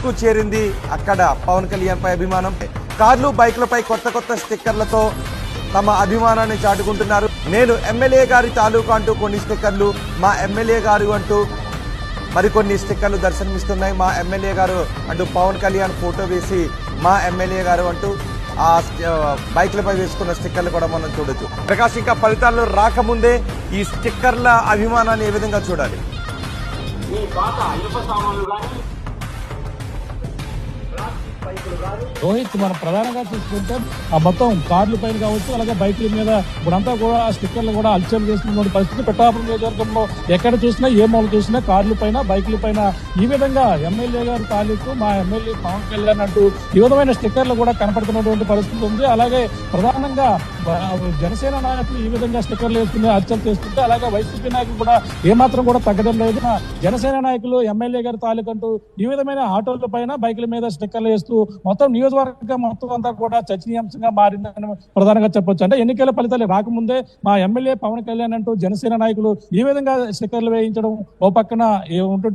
కు చేరింది అక్కడ పవన్ కళ్యాణ్ పై అభిమానం. కార్లు బైక్లపై కొత్త కొత్త స్టిక్కర్లతో తమ అభిమానాన్ని చాటుకుంటున్నారు. నేను ఎమ్మెల్యే గారి తాలూకా అంటూ కొన్ని స్టిక్కర్లు, మా ఎమ్మెల్యే గారు అంటూ మరికొన్ని స్టిక్కర్లు దర్శనమిస్తున్నాయి. మా ఎమ్మెల్యే గారు అంటూ పవన్ కళ్యాణ్ ఫోటో వేసి మా ఎమ్మెల్యే గారు అంటూ ఆ బైక్లపై వేసుకున్న స్టిక్కర్లు కూడా మనం చూడొచ్చు. ప్రకాష్, ఇంకా ఫలితాల్లో రాకముందే ఈ స్టిక్కర్ల అభిమానాన్ని ఏ విధంగా చూడాలి? రోహిత్, మనం ప్రధానంగా చూసుకుంటే ఆ మొత్తం కార్ల పైన కావచ్చు, అలాగే బైకుల మీద ఇప్పుడంతా కూడా స్టిక్కర్లు కూడా అల్చల్ చేస్తున్న పరిస్థితి. పిఠాపురం నియోజకవర్గంలో ఎక్కడ చూసినా, ఏ మూల చూసినా కార్ల పైన బైకుల పైన ఈ విధంగా ఎమ్మెల్యే గారి తాలూకు మా ఎమ్మెల్యే పవన్ కళ్యాణ్ అంటూ ఈ విధమైన స్టిక్కర్లు కూడా కనపడుతున్నటువంటి పరిస్థితి ఉంది. అలాగే ప్రధానంగా జనసేన నాయకులు ఈ విధంగా స్టిక్కర్లు వేసుకుని అర్చలు చేస్తుంటే, అలాగే వైసీపీ నాయకులు కూడా ఏమాత్రం కూడా తగ్గడం లేదు. జనసేన నాయకులు ఎమ్మెల్యే గారి తాలూకు అంటూ ఈ విధమైన ఆటోల పైన బైకుల మీద స్టిక్కర్లు వేస్తూ మొత్తం నియోజకవర్గం మొత్తం అంతా కూడా చర్చనీయాంశంగా మారిందని ప్రధానంగా చెప్పొచ్చు. అంటే ఎన్నికల ఫలితాలు రాకముందే మా ఎమ్మెల్యే పవన్ కళ్యాణ్ అంటూ జనసేన నాయకులు ఈ విధంగా స్టిక్కర్లు వేయించడం ఓ పక్కన ఉంటుంది.